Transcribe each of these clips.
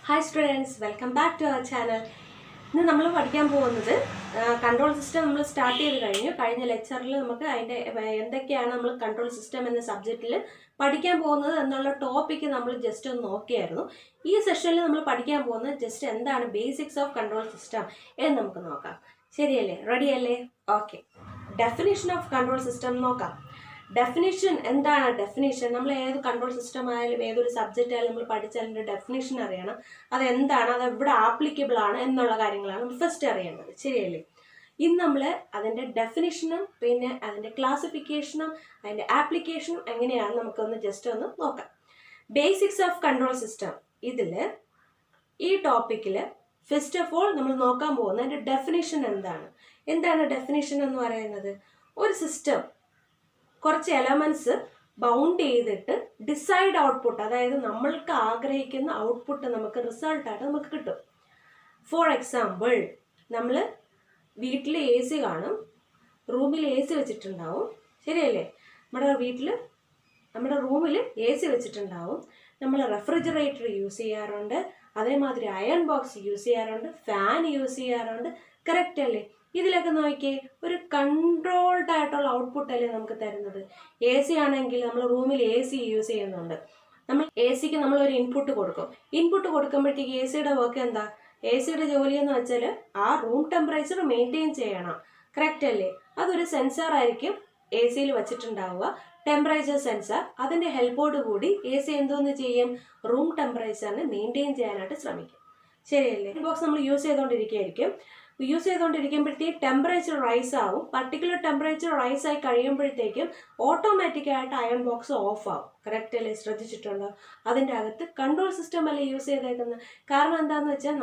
Hi students, welcome back to our channel. ഇന്ന് നമ്മൾ പഠിക്കാൻ പോകുന്നത് കൺട്രോൾ സിസ്റ്റം നമ്മൾ സ്റ്റാർട്ട് ചെയ്ത് കഴിഞ്ഞ ലെക്ചറിൽ നമുക്ക് അതിൻ്റെ എന്തൊക്കെയാണ് നമ്മൾ കൺട്രോൾ സിസ്റ്റം എന്ന സബ്ജക്റ്റിൽ പഠിക്കാൻ പോകുന്നത് എന്നുള്ള ടോപ്പിക്ക് നമ്മൾ ജസ്റ്റ് ഒന്ന് നോക്കിയായിരുന്നു. ഈ സെഷനിൽ നമ്മൾ പഠിക്കാൻ പോകുന്നത് ജസ്റ്റ് എന്താണ് ബേസിക്സ് ഓഫ് കൺട്രോൾ സിസ്റ്റം എന്ന് നമുക്ക് നോക്കാം. ശരിയല്ലേ? റെഡി അല്ലേ? Okay. Definition of control system നോക്കാം. ഡെഫിനിഷൻ എന്താണ്? ഡെഫിനിഷൻ നമ്മൾ ഏത് കൺട്രോൾ സിസ്റ്റം ആയാലും ഏതൊരു സബ്ജക്റ്റ് ആയാലും നമ്മൾ പഠിച്ചാൽ അതിൻ്റെ ഡെഫിനിഷൻ അറിയണം. അതെന്താണ്, അത് എവിടെ ആപ്ലിക്കബിൾ ആണ് എന്നുള്ള കാര്യങ്ങളാണ് നമ്മൾ ഫസ്റ്റ് അറിയേണ്ടത്. ശരിയല്ലേ? ഇന്ന് നമ്മൾ അതിൻ്റെ ഡെഫിനിഷനും പിന്നെ അതിൻ്റെ ക്ലാസിഫിക്കേഷനും അതിൻ്റെ ആപ്ലിക്കേഷനും എങ്ങനെയാണ് നമുക്കൊന്ന് ജസ്റ്റ് ഒന്ന് നോക്കാം. Basics of control system. ഇതിൽ ഈ ടോപ്പിക്കിൽ ഫസ്റ്റ് ഓഫ് ഓൾ നമ്മൾ നോക്കാൻ പോകുന്നത് അതിൻ്റെ ഡെഫിനിഷൻ എന്താണ്. എന്താണ് ഡെഫിനിഷൻ എന്ന് പറയുന്നത്? ഒരു സിസ്റ്റം കുറച്ച് എലമെന്റ്സ് ബൗണ്ട് ചെയ്തിട്ട് ഡിസൈഡ് ഔട്ട്പുട്ട്, അതായത് നമ്മൾക്ക് ആഗ്രഹിക്കുന്ന ഔട്ട്പുട്ട് നമുക്ക് റിസൾട്ടായിട്ട് നമുക്ക് കിട്ടും. ഫോർ എക്സാമ്പിൾ, നമ്മൾ വീട്ടിൽ എ സി കാണും, റൂമിൽ എ സി വെച്ചിട്ടുണ്ടാവും. ശരിയല്ലേ? നമ്മുടെ റൂമിൽ എ സി വെച്ചിട്ടുണ്ടാവും. നമ്മൾ റെഫ്രിജറേറ്റർ യൂസ് ചെയ്യാറുണ്ട്, അതേമാതിരി അയൺ ബോക്സ് യൂസ് ചെയ്യാറുണ്ട്, ഫാൻ യൂസ് ചെയ്യാറുണ്ട്. കറക്റ്റ് അല്ലേ? ഇതിലൊക്കെ നോക്കിയേ, ഒരു കൺട്രോൾഡ് ആയിട്ടുള്ള ഔട്ട്പുട്ട് അല്ലേ നമുക്ക് തരുന്നത്. എ സി ആണെങ്കിൽ നമ്മൾ റൂമിൽ എ സി യൂസ് ചെയ്യുന്നുണ്ട്. നമ്മൾ എ സിക്ക് നമ്മൾ ഒരു ഇൻപുട്ട് കൊടുക്കും. ഇൻപുട്ട് കൊടുക്കുമ്പോഴത്തേക്ക് എ സിയുടെ വർക്ക് എന്താ? എ സിയുടെ ജോലി എന്ന് വെച്ചാൽ ആ റൂം ടെമ്പറേച്ചർ മെയിൻറ്റെയിൻ ചെയ്യണം. കറക്റ്റ് അല്ലേ? അതൊരു സെൻസർ ആയിരിക്കും എ സിയിൽ വെച്ചിട്ടുണ്ടാവുക, ടെമ്പറേച്ചർ സെൻസർ. അതിൻ്റെ ഹെൽപ്പോട് കൂടി എ സി എന്തോന്ന് ചെയ്യും? റൂം ടെമ്പറേച്ചറിനെ മെയിൻറ്റെയിൻ ചെയ്യാനായിട്ട് ശ്രമിക്കും. ശരിയല്ലേ? ബോക്സ് നമ്മൾ യൂസ് ചെയ്തുകൊണ്ടിരിക്കുമ്പോഴത്തേക്ക് ടെമ്പറേച്ചർ റൈസ് ആവും. പർട്ടിക്കുലർ ടെമ്പറേച്ചർ റൈസ് ആയി കഴിയുമ്പോഴത്തേക്കും ഓട്ടോമാറ്റിക്കായിട്ട് അയൺ ബോക്സ് ഓഫ് ആവും. കറക്റ്റ് അല്ലേ? ശ്രദ്ധിച്ചിട്ടുണ്ടോ? അതിൻ്റെ അകത്ത് കൺട്രോൾ സിസ്റ്റം അല്ലേ യൂസ് ചെയ്തേക്കുന്നത്. കാരണം എന്താണെന്ന് വെച്ചാൽ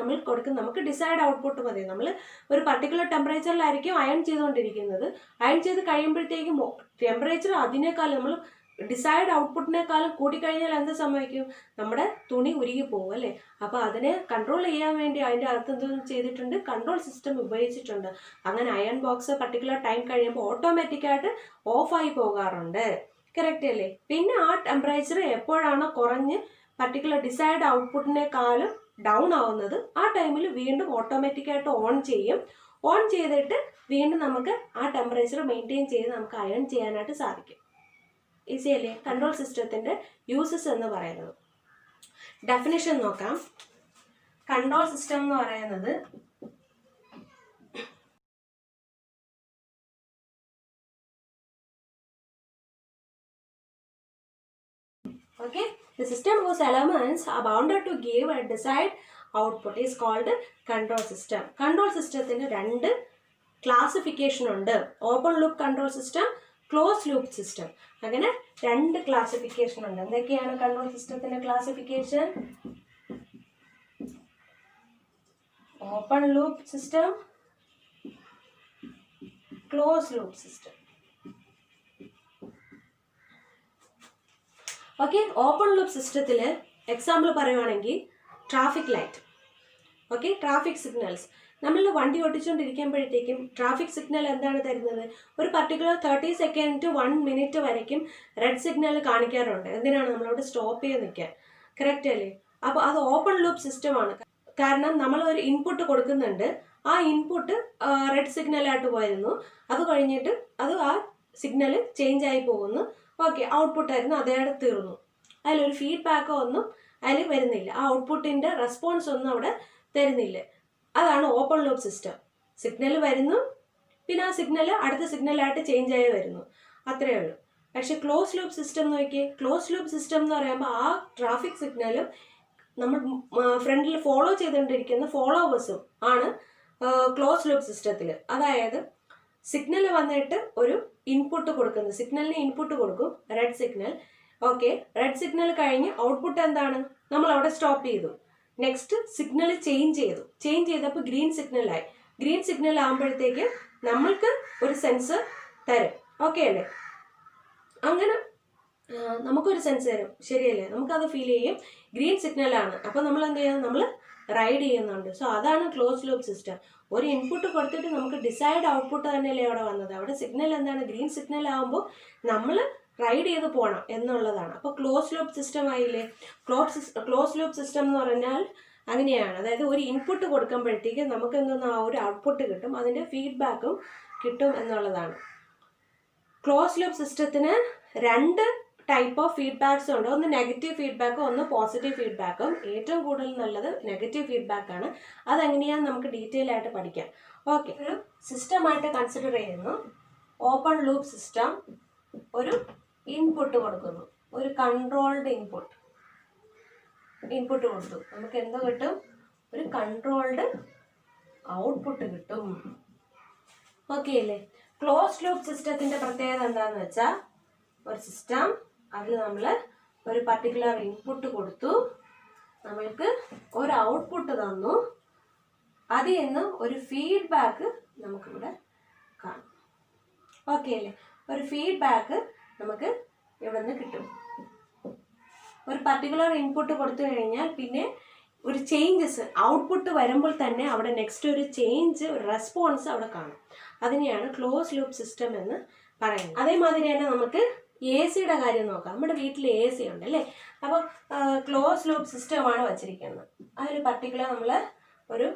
നമുക്ക് ഡിസൈഡ് ഔട്ട്പുട്ട് മതി. നമ്മൾ ഒരു പർട്ടിക്കുലർ ടെമ്പറേച്ചറിലായിരിക്കും അയൺ ചെയ്തുകൊണ്ടിരിക്കുന്നത്. അയൺ ചെയ്ത് കഴിയുമ്പോഴത്തേക്കും ടെമ്പറേച്ചർ അതിനേക്കാളും നമ്മൾ ഡിസൈഡ് ഔട്ട്പുട്ടിനേക്കാളും കൂടിക്കഴിഞ്ഞാൽ എന്ത് സംഭവിക്കും? നമ്മുടെ തുണി ഉരുകി പോകും അല്ലേ? അപ്പോൾ അതിനെ കൺട്രോൾ ചെയ്യാൻ വേണ്ടി അതിൻ്റെ അകത്ത് എന്തൊന്നും ചെയ്തിട്ടുണ്ട്? കൺട്രോൾ സിസ്റ്റം ഉപയോഗിച്ചിട്ടുണ്ട്. അങ്ങനെ അയൺ ബോക്സ് പർട്ടിക്കുലർ ടൈം കഴിയുമ്പോൾ ഓട്ടോമാറ്റിക്കായിട്ട് ഓഫായി പോകാറുണ്ട്. കറക്റ്റ് അല്ലേ? പിന്നെ ആ ടെമ്പറേച്ചർ എപ്പോഴാണോ കുറഞ്ഞ് പർട്ടിക്കുലർ ഡിസൈഡ് ഔട്ട്പുട്ടിനേക്കാളും ഡൗൺ ആവുന്നത്, ആ ടൈമിൽ വീണ്ടും ഓട്ടോമാറ്റിക്കായിട്ട് ഓൺ ചെയ്യും. ഓൺ ചെയ്തിട്ട് വീണ്ടും നമുക്ക് ആ ടെമ്പറേച്ചർ മെയിൻറ്റെയിൻ ചെയ്ത് നമുക്ക് അയൺ ചെയ്യാനായിട്ട് സാധിക്കും. ഈസി അല്ലേ? കൺട്രോൾ സിസ്റ്റത്തിൻ്റെ യൂസസ് എന്ന് പറയുന്നത്. ഡെഫിനിഷൻ നോക്കാം. കൺട്രോൾ സിസ്റ്റം എന്ന് പറയുന്നത് okay, the system whose elements are bounded to give a desired output is called control system. Control സിസ്റ്റത്തിന് രണ്ട് ക്ലാസിഫിക്കേഷൻ ഉണ്ട്. Open loop control system, close loop system. അങ്ങനെ രണ്ട് ക്ലാസിഫിക്കേഷൻ ഉണ്ട്. എന്തൊക്കെയാണ് കൺട്രോൾ സിസ്റ്റത്തിന്റെ classification? Open loop system, close loop system. Okay, open loop സിസ്റ്റത്തിൽ example പറയുവാണെങ്കിൽ traffic light. Okay, traffic signals. നമ്മൾ വണ്ടി ഓടിച്ചുകൊണ്ടിരിക്കുമ്പോഴത്തേക്കും ട്രാഫിക് സിഗ്നൽ എന്താണ് തരുന്നത്? ഒരു പർട്ടിക്കുലർ 30 സെക്കൻഡ് ടു 1 മിനിറ്റ് വരയ്ക്കും റെഡ് സിഗ്നൽ കാണിക്കാറുണ്ട്. എന്തിനാണ്? നമ്മളവിടെ സ്റ്റോപ്പ് ചെയ്ത് നിൽക്കാൻ. കറക്റ്റ് അല്ലേ? അപ്പോൾ അത് ഓപ്പൺ ലൂപ്പ് സിസ്റ്റമാണ്. കാരണം നമ്മൾ ഒരു ഇൻപുട്ട് കൊടുക്കുന്നുണ്ട്. ആ ഇൻപുട്ട് റെഡ് സിഗ്നലായിട്ട് വരുന്നു. അത് കഴിഞ്ഞിട്ട് ആ സിഗ്നൽ ചേഞ്ച് ആയി പോകുന്നു. ഓക്കെ, ഔട്ട്പുട്ടായിരുന്നു, അതേടെ തീർന്നു. അതിലൊരു ഫീഡ്ബാക്കോ ഒന്നും അതിൽ വരുന്നില്ല. ആ ഔട്ട്പുട്ടിൻ്റെ റെസ്പോൺസ് ഒന്നും അവിടെ തരുന്നില്ല. അതാണ് ഓപ്പൺ ലൂപ്പ് സിസ്റ്റം. സിഗ്നൽ വരുന്നു, പിന്നെ ആ സിഗ്നൽ അടുത്ത സിഗ്നലായിട്ട് ചേഞ്ച് ആയി വരുന്നു. അത്രയേ ഉള്ളൂ. പക്ഷെ ക്ലോസ് ലൂപ്പ് സിസ്റ്റം നോക്കിയേ. ക്ലോസ് ലൂപ്പ് സിസ്റ്റം എന്ന് പറയുമ്പോൾ ആ ട്രാഫിക് സിഗ്നലും നമ്മൾ ഫ്രണ്ടിൽ ഫോളോ ചെയ്തുകൊണ്ടിരിക്കുന്ന ഫോളോവേഴ്സും ആണ് ക്ലോസ് ലൂപ്പ് സിസ്റ്റത്തിൽ. അതായത് സിഗ്നൽ വന്നിട്ട് ഒരു ഇൻപുട്ട് കൊടുക്കുന്നത്, സിഗ്നലിന് ഇൻപുട്ട് കൊടുക്കും, red signal. Okay, red signal കഴിഞ്ഞ് ഔട്ട്പുട്ട് എന്താണ്? നമ്മൾ അവിടെ സ്റ്റോപ്പ് ചെയ്തു. നെക്സ്റ്റ് സിഗ്നൽ ചേഞ്ച് ചെയ്തപ്പോൾ ഗ്രീൻ സിഗ്നലായി. ഗ്രീൻ സിഗ്നൽ ആകുമ്പോഴത്തേക്ക് നമ്മൾക്ക് ഒരു സെൻസർ തരും. ഓക്കെ അല്ലേ? അങ്ങനെ നമുക്കൊരു സെൻസ് തരും. ശരിയല്ലേ? നമുക്കത് ഫീൽ ചെയ്യും ഗ്രീൻ സിഗ്നലാണ്. അപ്പോൾ നമ്മൾ എന്ത് ചെയ്യണം? നമ്മൾ റൈഡ് ചെയ്യുന്നുണ്ട്. സോ അതാണ് ക്ലോസ് ലൂപ്പ് സിസ്റ്റം. ഒരു ഇൻപുട്ട് കൊടുത്തിട്ട് നമുക്ക് ഡിസൈഡ് ഔട്ട്പുട്ട് തന്നെയല്ലേ അവിടെ വന്നത്. അവിടെ സിഗ്നൽ എന്താണ്? ഗ്രീൻ സിഗ്നൽ ആകുമ്പോൾ നമ്മൾ റൈഡ് ചെയ്ത് പോകണം എന്നുള്ളതാണ്. അപ്പോൾ ക്ലോസ് ലൂപ്പ് സിസ്റ്റം ആയില്ലേ. ക്ലോസ് ലൂപ്പ് സിസ്റ്റം എന്ന് പറഞ്ഞാൽ അങ്ങനെയാണ്. അതായത് ഒരു ഇൻപുട്ട് കൊടുക്കുമ്പോഴത്തേക്ക് നമുക്ക് എന്തെന്ന് ആ ഒരു ഔട്ട്പുട്ട് കിട്ടും, അതിൻ്റെ ഫീഡ്ബാക്കും കിട്ടും എന്നുള്ളതാണ്. ക്ലോസ് ലൂപ്പ് സിസ്റ്റത്തിന് 2 ടൈപ്പ് ഓഫ് ഫീഡ്ബാക്സ് ഉണ്ട്. ഒന്ന് നെഗറ്റീവ് ഫീഡ്ബാക്കും ഒന്ന് പോസിറ്റീവ് ഫീഡ്ബാക്കും. ഏറ്റവും കൂടുതൽ നല്ലത് നെഗറ്റീവ് ഫീഡ്ബാക്കാണ്. അതെങ്ങനെയാണെന്ന് നമുക്ക് ഡീറ്റെയിൽ ആയിട്ട് പഠിക്കാം. ഓക്കെ, ഒരു സിസ്റ്റമായിട്ട് കൺസിഡർ ചെയ്യുന്നു. ഓപ്പൺ ലൂപ്പ് സിസ്റ്റം ഒരു ഇൻപുട്ട് കൊടുക്കുന്നു, ഒരു കൺട്രോൾഡ് ഇൻപുട്ട് കൊടുത്തു. നമുക്ക് എന്തോ കിട്ടും? ഒരു കൺട്രോൾഡ് ഔട്ട്പുട്ട് കിട്ടും. ഓക്കെ അല്ലേ? ക്ലോസ് ലൂപ്പ് സിസ്റ്റത്തിൻ്റെ പ്രത്യേകത എന്താണെന്ന് വെച്ചാൽ, ഒരു സിസ്റ്റം അതിൽ നമ്മൾ ഒരു പർട്ടിക്കുലർ ഇൻപുട്ട് കൊടുത്തു, നമ്മൾക്ക് ഒരു ഔട്ട്പുട്ട് തന്നു, അതിൽ നിന്ന് ഒരു ഫീഡ്ബാക്ക് നമുക്കിവിടെ കാണും. ഓക്കെ അല്ലേ? ഒരു ഫീഡ്ബാക്ക് നമുക്ക് ഇവിടെ നിന്ന് കിട്ടും. ഒരു പർട്ടിക്കുലർ ഇൻപുട്ട് കൊടുത്തു കഴിഞ്ഞാൽ പിന്നെ ഒരു ചേഞ്ചസ് ഔട്ട്പുട്ട് വരുമ്പോൾ തന്നെ അവിടെ നെക്സ്റ്റ് ഒരു ചേഞ്ച്, ഒരു റെസ്പോൺസ് അവിടെ കാണും. അതിനെയാണ് ക്ലോസ് ലൂപ്പ് സിസ്റ്റം എന്ന് പറയുന്നത്. അതേമാതിരി തന്നെ നമുക്ക് AC-യുടെ കാര്യം നോക്കാം. നമ്മുടെ വീട്ടിൽ AC ഉണ്ട് അല്ലേ? അപ്പോൾ ക്ലോസ് ലൂപ്പ് സിസ്റ്റമാണ് വച്ചിരിക്കുന്നത്. അതിൽ പർട്ടിക്കുലർ നമ്മൾ ഒരു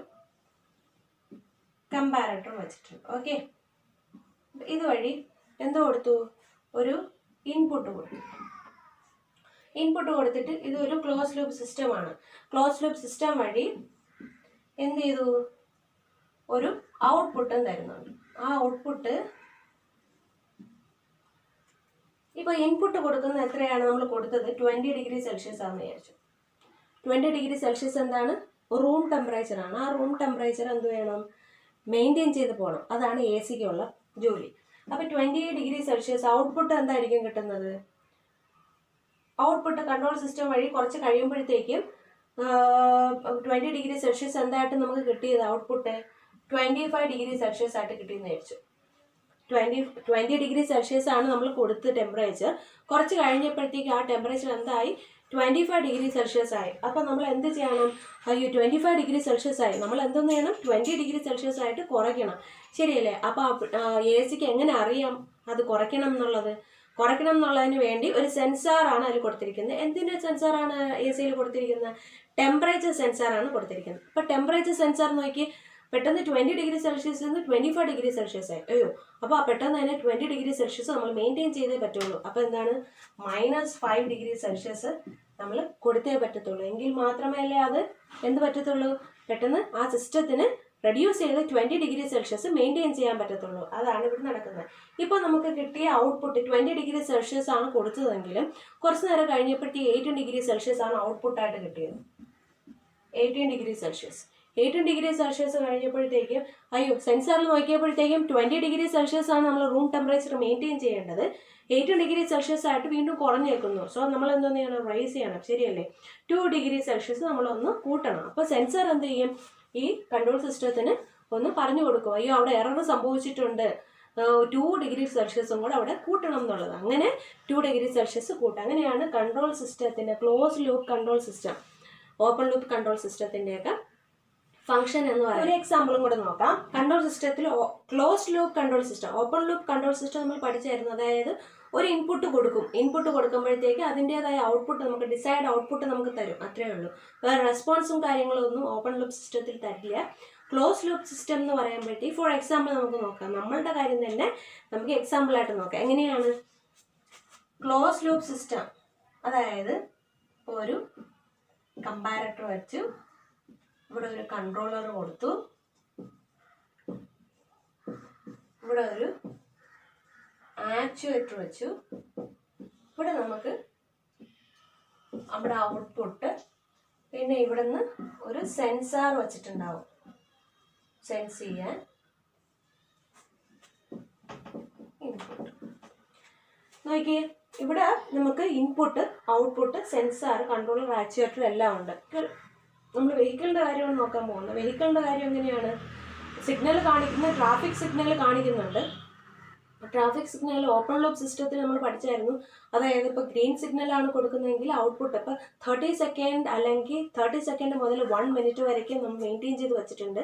കമ്പാരറ്റർ വെച്ചിട്ടുണ്ട്. ഓക്കെ, ഇതുവഴി എന്തോ കൊടുത്തു? ഒരു ഇൻപുട്ട് കൊടുത്തിട്ട് ഇതൊരു ക്ലോസ് ലൂപ്പ് സിസ്റ്റമാണ്. ക്ലോസ് ലൂപ്പ് സിസ്റ്റം വഴി എന്ത് ചെയ്തു? ഒരു ഔട്ട്പുട്ടും തരുന്നുണ്ട്. ആ ഔട്ട്പുട്ട് ഇപ്പോൾ ഇൻപുട്ട് കൊടുക്കുന്ന എത്രയാണ് നമ്മൾ കൊടുത്തത്? 20 ഡിഗ്രി സെൽഷ്യസ് ആണെന്ന് വിചാരിച്ചു. 20 ഡിഗ്രി സെൽഷ്യസ് എന്താണ്? റൂം ടെമ്പറേച്ചറാണ്. ആ റൂം ടെമ്പറേച്ചർ എന്ത് വേണം? മെയിൻറ്റെയിൻ ചെയ്ത് പോകണം. അതാണ് AC-ക്കുള്ള ജോലി. അപ്പോൾ 20 ഡിഗ്രി സെൽഷ്യസ് ഔട്ട്പുട്ട് എന്തായിരിക്കും കിട്ടുന്നത്? ഔട്ട്പുട്ട് കൺട്രോൾ സിസ്റ്റം വഴി കുറച്ച് കഴിയുമ്പോഴത്തേക്കും 20 ഡിഗ്രി സെൽഷ്യസ് എന്തായിട്ട് നമുക്ക് കിട്ടിയത്? ഔട്ട്പുട്ട് 25 ഡിഗ്രി സെൽഷ്യസ് ആയിട്ട് കിട്ടിയെന്ന് വിചാരിച്ചു. 20 ഡിഗ്രി സെൽഷ്യസ് ആണ് നമ്മൾ കൊടുത്ത ടെമ്പറേച്ചർ. കുറച്ച് കഴിഞ്ഞപ്പോഴത്തേക്ക് ആ ടെമ്പറേച്ചർ എന്തായി? 25 ഡിഗ്രി സെൽഷ്യസ് ആയി. അപ്പോൾ നമ്മൾ എന്ത് ചെയ്യണം? അയ്യോ 25 ഡിഗ്രി സെൽഷ്യസ് ആയി, നമ്മൾ എന്തെന്ന് ചെയ്യണം? 20 ഡിഗ്രി സെൽഷ്യസ് ആയിട്ട് കുറയ്ക്കണം. ശരിയല്ലേ? അപ്പോൾ AC-ക്ക് എങ്ങനെ അറിയാം അത് കുറയ്ക്കണം എന്നുള്ളത്? കുറയ്ക്കണം എന്നുള്ളതിന് വേണ്ടി ഒരു സെൻസാറാണ് അതിൽ കൊടുത്തിരിക്കുന്നത്. എന്തിൻ്റെ സെൻസാറാണ് AC-യിൽ കൊടുത്തിരിക്കുന്നത്? ടെമ്പറേച്ചർ സെൻസാറാണ് കൊടുത്തിരിക്കുന്നത്. അപ്പോൾ ടെമ്പറേച്ചർ സെൻസാർ നോക്കി പെട്ടെന്ന് 20 ഡിഗ്രി സെൽഷ്യസിൽ നിന്ന് 25 ഡിഗ്രി സെൽഷ്യസ് ആയി. അയ്യോ, അപ്പോൾ പെട്ടെന്ന് തന്നെ 20 ഡിഗ്രി സെൽഷ്യസ് നമ്മൾ മെയിൻറ്റെയിൻ ചെയ്തേ പറ്റുള്ളൂ. അപ്പോൾ എന്താണ്? -5 ഡിഗ്രി സെൽഷ്യസ് നമ്മൾ കൊടുത്തേ പറ്റത്തുള്ളൂ. എങ്കിൽ മാത്രമല്ലേ അത് എന്ത് പറ്റത്തുള്ളൂ? പെട്ടെന്ന് ആ സിസ്റ്റത്തിന് റെഡ്യൂസ് ചെയ്ത് 20 ഡിഗ്രി സെൽഷ്യസ് മെയിൻറ്റെയിൻ ചെയ്യാൻ പറ്റത്തുള്ളൂ. അതാണ് ഇവിടെ നടക്കുന്നത്. ഇപ്പോൾ നമുക്ക് കിട്ടിയ ഔട്ട്പുട്ട് 20 ഡിഗ്രി സെൽഷ്യസ് ആണ് കൊടുത്തതെങ്കിലും കുറച്ച് നേരം കഴിഞ്ഞപ്പോഴത്തേക്ക് 18 ഡിഗ്രി സെൽഷ്യസ് ആണ് ഔട്ട്പുട്ടായിട്ട് കിട്ടിയത്. 18 ഡിഗ്രി സെൽഷ്യസ് 18 ഡിഗ്രി സെൽഷ്യസ് കഴിഞ്ഞപ്പോഴത്തേക്കും അയ്യോ സെൻസാറിൽ നോക്കിയപ്പോഴത്തേക്കും 20 ഡിഗ്രി സെൽഷ്യസ് ആണ് നമ്മൾ റൂം ടെമ്പറേച്ചർ മെയിൻറ്റെയിൻ ചെയ്യേണ്ടത്. 18 ഡിഗ്രി സെൽഷ്യസ് ആയിട്ട് വീണ്ടും കുറഞ്ഞേക്കുന്നു. സോ നമ്മൾ എന്തെന്ന് ചെയ്യണം? റൈസ് ചെയ്യണം. ശരിയല്ലേ? 2 ഡിഗ്രി സെൽഷ്യസ് നമ്മളൊന്ന് കൂട്ടണം. അപ്പോൾ സെൻസർ എന്ത് ചെയ്യും? ഈ കൺട്രോൾ സിസ്റ്റത്തിന് ഒന്ന് പറഞ്ഞു കൊടുക്കും, അയ്യോ അവിടെ എറർ സംഭവിച്ചിട്ടുണ്ട്, 2 ഡിഗ്രി സെൽഷ്യസും കൂടെ അവിടെ കൂട്ടണം എന്നുള്ളത്. അങ്ങനെ 2 ഡിഗ്രി സെൽഷ്യസ് കൂട്ടും. അങ്ങനെയാണ് കൺട്രോൾ സിസ്റ്റത്തിൻ്റെ close loop control system, open loop control സിസ്റ്റത്തിൻ്റെയൊക്കെ ഫംഗ്ഷൻ എന്ന് പറയുന്നത്. ഒരു എക്സാമ്പിളും കൂടെ നോക്കാം. കൺട്രോൾ സിസ്റ്റത്തിൽ close loop control system, open loop control system നമ്മൾ പഠിച്ചായിരുന്നു. അതായത് ഒരു ഇൻപുട്ട് കൊടുക്കുമ്പോഴത്തേക്ക് അതിൻ്റെതായ ഔട്ട്പുട്ട് നമുക്ക് ഡിസൈഡ് ഔട്ട്പുട്ട് നമുക്ക് തരും. അത്രയേ ഉള്ളൂ. വേറെ റെസ്പോൺസും കാര്യങ്ങളും ഒന്നും ഓപ്പൺ ലൂപ്പ് സിസ്റ്റത്തിൽ തരില്ല. ക്ലോസ് ലൂപ്പ് സിസ്റ്റം എന്ന് പറയുമ്പോഴത്തേക്ക് ഫോർ എക്സാമ്പിൾ നമുക്ക് നോക്കാം. നമ്മളുടെ കാര്യം തന്നെ നമുക്ക് എക്സാമ്പിളായിട്ട് നോക്കാം. എങ്ങനെയാണ് ക്ലോസ് ലൂപ്പ് സിസ്റ്റം? അതായത് ഒരു കമ്പാരറ്റർ വെച്ചു, ഇവിടെ ഒരു കൺട്രോളർ കൊടുത്തു, ഇവിടെ ഒരു ആക്ച്വേറ്റർ വെച്ചു, ഇവിടെ നമുക്ക് അവിടെ ഔട്ട്പുട്ട്, പിന്നെ ഇവിടെ നിന്ന് ഒരു സെൻസാർ വെച്ചിട്ടുണ്ടാവും സെൻസ് ചെയ്യാൻ ഇൻപുട്ട്. നോക്കിയേ, ഇവിടെ നമുക്ക് ഇൻപുട്ട്, ഔട്ട്പുട്ട്, സെൻസാർ, കൺട്രോളർ, ആക്ച്വേറ്റർ എല്ലാം ഉണ്ട്. നമ്മൾ വെഹിക്കിളിൻ്റെ കാര്യമാണ് നോക്കാൻ പോകുന്നത്. വെഹിക്കിളിൻ്റെ കാര്യം എങ്ങനെയാണ്? സിഗ്നൽ കാണിക്കുന്ന ട്രാഫിക് സിഗ്നൽ കാണിക്കുന്നുണ്ട്. ട്രാഫിക് സിഗ്നൽ ഓപ്പൺ ലൂപ്പ് സിസ്റ്റത്തിൽ നമ്മൾ പഠിച്ചായിരുന്നു. അതായത് ഇപ്പോൾ ഗ്രീൻ സിഗ്നലാണ് കൊടുക്കുന്നതെങ്കിൽ ഔട്ട്പുട്ട് ഇപ്പോൾ 30 സെക്കൻഡ് അല്ലെങ്കിൽ 30 സെക്കൻഡ് മുതൽ 1 മിനിറ്റ് വരയ്ക്കും നമ്മൾ മെയിൻറ്റെയിൻ ചെയ്ത് വെച്ചിട്ടുണ്ട്.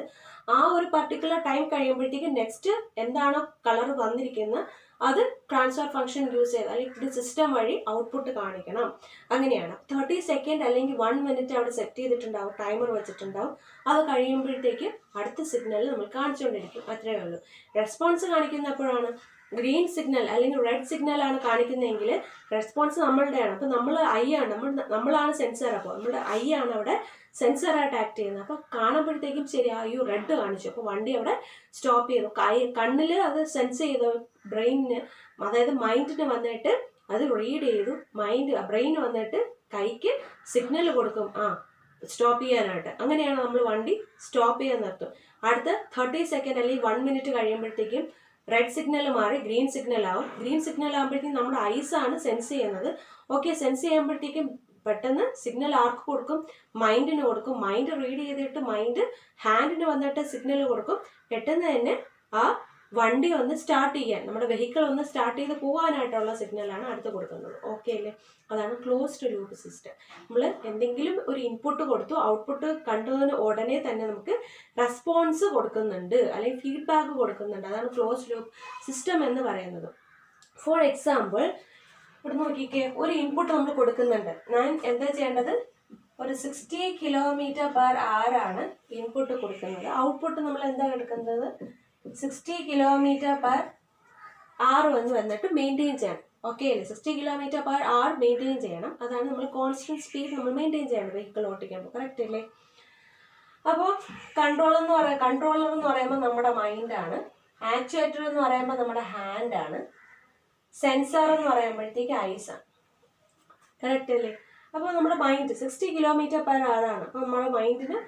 ആ ഒരു പർട്ടിക്കുലർ ടൈം കഴിയുമ്പോഴത്തേക്ക് നെക്സ്റ്റ് എന്താണോ കളർ വന്നിരിക്കുന്നത് അത് ട്രാൻസ്ഫർ ഫംഗ്ഷൻ യൂസ് ചെയ്ത് അല്ലെങ്കിൽ സിസ്റ്റം വഴി ഔട്ട്പുട്ട് കാണിക്കണം. അങ്ങനെയാണ് 30 സെക്കൻഡ് അല്ലെങ്കിൽ 1 മിനിറ്റ് അവിടെ സെറ്റ് ചെയ്തിട്ടുണ്ടാവും, ടൈമർ വെച്ചിട്ടുണ്ടാവും. അത് കഴിയുമ്പോഴത്തേക്ക് അടുത്ത സിഗ്നൽ നമ്മൾ കാണിച്ചുകൊണ്ടിരിക്കും. അത്രയേ ഉള്ളൂ. റെസ്പോൺസ് കാണിക്കുന്നപ്പോഴാണ് ഗ്രീൻ സിഗ്നൽ അല്ലെങ്കിൽ റെഡ് സിഗ്നൽ ആണ് കാണിക്കുന്നതെങ്കിൽ റെസ്പോൺസ് നമ്മളുടെയാണ്. അപ്പോൾ നമ്മൾ ഐ ആണ്, നമ്മളാണ് സെൻസർ. അപ്പോൾ നമ്മുടെ ഐ ആണ് അവിടെ സെൻസറായിട്ട് ആക്ട് ചെയ്യുന്നത്. അപ്പോൾ കാണുമ്പോഴത്തേക്കും ശരി, അയ്യോ റെഡ് കാണിച്ചു, അപ്പോൾ വണ്ടി അവിടെ സ്റ്റോപ്പ് ചെയ്തു. കണ്ണിൽ അത് സെൻസ് ചെയ്ത ബ്രെയിനിന്, അതായത് മൈൻഡിന് വന്നിട്ട് അത് റീഡ് ചെയ്തു. ബ്രെയിൻ വന്നിട്ട് കൈക്ക് സിഗ്നൽ കൊടുക്കും സ്റ്റോപ്പ് ചെയ്യാനായിട്ട്. അങ്ങനെയാണ് നമ്മൾ വണ്ടി സ്റ്റോപ്പ് ചെയ്യാൻ നിർത്തും. അടുത്ത 30 സെക്കൻഡ് അല്ലെങ്കിൽ 1 മിനിറ്റ് കഴിയുമ്പോഴത്തേക്കും റെഡ് സിഗ്നൽ മാറി ഗ്രീൻ സിഗ്നൽ ആവും. ഗ്രീൻ സിഗ്നൽ ആകുമ്പോഴത്തേക്കും നമ്മുടെ ഐസാണ് സെൻസ് ചെയ്യുന്നത്. ഓക്കെ, സെൻസ് ചെയ്യുമ്പോഴത്തേക്കും പെട്ടെന്ന് സിഗ്നൽ ആർക്ക് കൊടുക്കും? മൈൻഡിന് കൊടുക്കും. മൈൻഡ് റീഡ് ചെയ്തിട്ട് മൈൻഡ് ഹാൻഡിന് വന്നിട്ട് സിഗ്നൽ കൊടുക്കും. പെട്ടെന്ന് തന്നെ ആ വണ്ടി ഒന്ന് സ്റ്റാർട്ട് ചെയ്യാൻ, നമ്മുടെ വെഹിക്കിൾ ഒന്ന് സ്റ്റാർട്ട് ചെയ്ത് പോകാനായിട്ടുള്ള സിഗ്നലാണ് അടുത്ത് കൊടുക്കുന്നത്. ഓക്കെ അല്ലേ? അതാണ് ക്ലോസ്ഡ് ലൂപ്പ് സിസ്റ്റം. നമ്മൾ എന്തെങ്കിലും ഒരു ഇൻപുട്ട് കൊടുത്തു, ഔട്ട്പുട്ട് കണ്ടതിന് ഉടനെ തന്നെ നമുക്ക് റെസ്പോൺസ് കൊടുക്കുന്നുണ്ട് അല്ലെങ്കിൽ ഫീഡ്ബാക്ക് കൊടുക്കുന്നുണ്ട്. അതാണ് ക്ലോസ്ഡ് ലൂപ്പ് സിസ്റ്റം എന്ന് പറയുന്നത്. ഫോർ എക്സാമ്പിൾ, ഇവിടെ നോക്കിക്കേ, ഒരു ഇൻപുട്ട് നമ്മൾ കൊടുക്കുന്നുണ്ട്. ഞാൻ എന്താ ചെയ്യേണ്ടത്? ഒരു 60 km/h ആണ് ഇൻപുട്ട് കൊടുക്കുന്നത്. ഔട്ട്പുട്ട് നമ്മൾ എന്താ എടുക്കുന്നത്? 60 km/h വന്നിട്ട് മെയിൻറ്റെയിൻ ചെയ്യണം. ഓക്കെ അല്ലേ? 60 km/h മെയിൻറ്റെയിൻ ചെയ്യണം. അതാണ് നമ്മൾ കോൺസ്റ്റന്റ് സ്പീഡ് നമ്മൾ മെയിൻറ്റെയിൻ ചെയ്യണം വെഹിക്കിൾ ഓടിക്കുമ്പോൾ. കറക്റ്റ് അല്ലേ? അപ്പോൾ കൺട്രോളർ എന്ന് പറയുമ്പോൾ നമ്മുടെ മൈൻഡാണ്. ആക്ച്വേറ്റർ എന്ന് പറയുമ്പോൾ നമ്മുടെ ഹാൻഡാണ്. സെൻസർ എന്ന് പറയുമ്പോഴത്തേക്ക് ഐസാണ്. കറക്റ്റ് അല്ലേ? അപ്പോൾ നമ്മുടെ മൈൻഡ് 60 km/h ആണ്. അപ്പോൾ നമ്മുടെ മൈൻഡിന്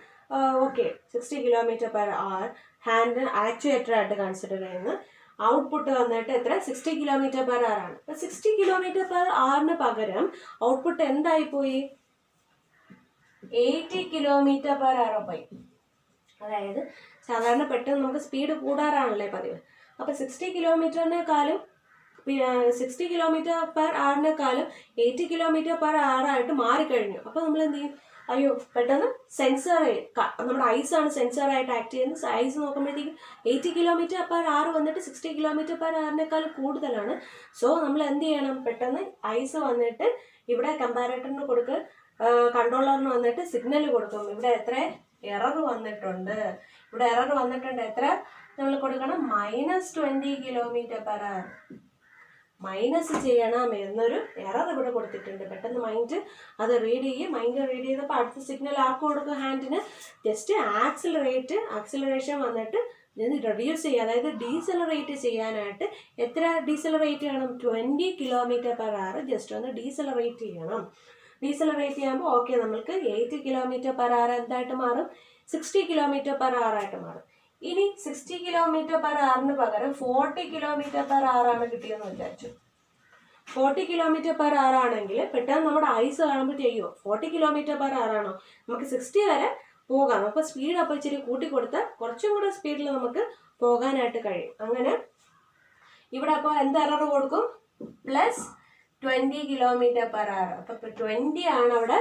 ഓക്കെ 60 km/h ഹാൻഡ് ആക്ച്വേറ്റർ ആയിട്ട് കൺസിഡർ ചെയ്യുന്നത്. ഔട്ട്പുട്ട് വന്നിട്ട് എത്ര? 60 km/h ആണ്. അപ്പോൾ 60 km/h പകരം ഔട്ട്പുട്ട് എന്തായിപ്പോയി? 80 km/h പോയി. അതായത് സാധാരണ പെട്ടെന്ന് നമുക്ക് സ്പീഡ് കൂടാറാണല്ലേ പതിവ്. അപ്പോൾ 60 km/h 60 km/h 80 km/h ആയിട്ട് മാറിക്കഴിഞ്ഞു. അപ്പോൾ നമ്മൾ എന്ത് ചെയ്യും? അയ്യോ പെട്ടെന്ന് സെൻസർ, നമ്മുടെ ഐസാണ് സെൻസറായിട്ട് ആക്ട് ചെയ്യുന്നത്. ഐസ് നോക്കുമ്പോഴത്തേക്കും 80 km/h വന്നിട്ട് 60 km/h കൂടുതലാണ്. സോ നമ്മൾ എന്ത് ചെയ്യണം? പെട്ടെന്ന് ഐസ് വന്നിട്ട് ഇവിടെ കമ്പാരേറ്ററിന് കൺട്രോളറിന് വന്നിട്ട് സിഗ്നൽ കൊടുക്കും. ഇവിടെ എത്ര എറർ വന്നിട്ടുണ്ട്? ഇവിടെ എറർ വന്നിട്ടുണ്ട്. എത്ര നമ്മൾ കൊടുക്കണം? -20 km/h മൈനസ് ചെയ്യണം എന്നൊരു എറർ ഇവിടെ കൊടുത്തിട്ടുണ്ട്. പെട്ടെന്ന് മൈൻഡ് അത് റീഡ് ചെയ്യും. മൈൻഡ് റീഡ് ചെയ്തപ്പോൾ അടുത്ത സിഗ്നൽ ആർക്ക് കൊടുക്കും? ഹാൻഡിന്. ജസ്റ്റ് ആക്സിലറേഷൻ വന്നിട്ട് റെഡ്യൂസ് ചെയ്യുക, അതായത് ഡീസലറേറ്റ് ചെയ്യാനായിട്ട് എത്ര ഡീസലറേറ്റ് ചെയ്യണം? 20 km/h ജസ്റ്റ് ഒന്ന് ഡീസലറേറ്റ് ചെയ്യണം. ഡീസലറേറ്റ് ചെയ്യുമ്പോൾ ഓക്കെ നമ്മൾക്ക് 80 km/h എന്തായിട്ട് മാറും? 60 km/h ആയിട്ട് മാറും. ഇനി 60 km/h പകരം 40 km/h ആണ് കിട്ടിയെന്ന് വിചാരിച്ചു. 40 km/h ആണെങ്കിൽ പെട്ടെന്ന് നമ്മുടെ ഐസ് കാണുമ്പോൾ ചെയ്യോ 40 km/h ആണോ? നമുക്ക് 60 വരെ പോകാം. അപ്പോൾ സ്പീഡ് അപ്പോൾ ഇച്ചിരി കൂട്ടി കൊടുത്താൽ കുറച്ചും കൂടെ സ്പീഡിൽ നമുക്ക് പോകാനായിട്ട് കഴിയും. അങ്ങനെ ഇവിടെ അപ്പോൾ എന്ത് എറർ കൊടുക്കും? +20 km/h. അപ്പോൾ 20 ആണ് അവിടെ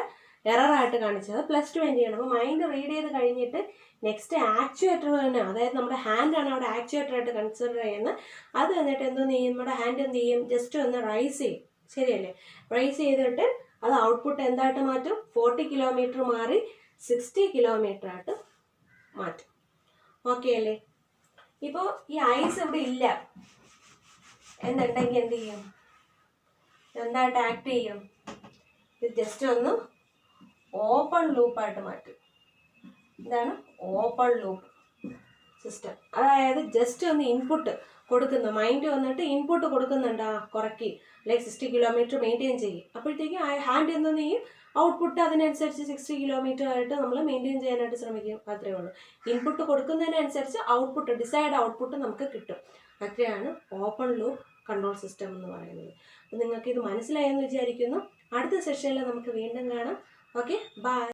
എററായിട്ട് കാണിച്ചത്. +20 ആണ്. അപ്പോൾ മൈൻഡ് റീഡ് ചെയ്ത് കഴിഞ്ഞിട്ട് നെക്സ്റ്റ് ആക്ച്വേറ്റർ തന്നെ, അതായത് നമ്മുടെ ഹാൻഡാണ് അവിടെ ആക്ച്വേറ്ററായിട്ട് കൺസിഡർ ചെയ്യുന്നത്. അത് എന്നിട്ട് എന്തോന്ന് ചെയ്യും? നമ്മുടെ ഹാൻഡ് എന്ത് ചെയ്യും? ജസ്റ്റ് ഒന്ന് റൈസ് ചെയ്യും. ശരിയല്ലേ? റൈസ് ചെയ്തിട്ട് അത് ഔട്ട്പുട്ട് എന്തായിട്ട് മാറ്റും? 40 km മാറി 60 km ആയിട്ട് മാറ്റും. ഓക്കെ അല്ലേ? ഇപ്പോൾ ഈ ഐസ് ഇവിടെ ഇല്ല എന്നുണ്ടെങ്കിൽ എന്ത് ചെയ്യും? എന്തായിട്ട് ആക്ട് ചെയ്യും? ഇത് ജസ്റ്റ് ഒന്ന് ഓപ്പൺ ലൂപ്പായിട്ട് മാറ്റും. ഇതാണ് ഓപ്പൺ ലൂപ്പ് സിസ്റ്റം. അതായത് ജസ്റ്റ് ഒന്ന് ഇൻപുട്ട് കൊടുക്കുന്നു, മൈൻഡ് വന്നിട്ട് ഇൻപുട്ട് കൊടുക്കുന്നുണ്ട്, കുറയ്ക്ക് ലൈക്ക് 60 km മെയിൻറ്റെയിൻ ചെയ്യും. അപ്പോഴത്തേക്കും ഹാൻഡ് എന്തോന്ന് ചെയ്യും? ഔട്ട്പുട്ട് അതിനനുസരിച്ച് 60 km ആയിട്ട് നമ്മൾ മെയിൻറ്റെയിൻ ചെയ്യാനായിട്ട് ശ്രമിക്കും. അത്രയേ ഉള്ളൂ. ഇൻപുട്ട് കൊടുക്കുന്നതിനനുസരിച്ച് ഔട്ട്പുട്ട്, ഡിസൈഡ് ഔട്ട്പുട്ട് നമുക്ക് കിട്ടും. അത്രയാണ് ഓപ്പൺ ലൂപ്പ് കൺട്രോൾ സിസ്റ്റം എന്ന് പറയുന്നത്. അപ്പോൾ നിങ്ങൾക്ക് ഇത് മനസ്സിലായെന്ന് വിചാരിക്കുന്നു. അടുത്ത സെഷനിൽ നമുക്ക് വീണ്ടും കാണാം. Okay, by.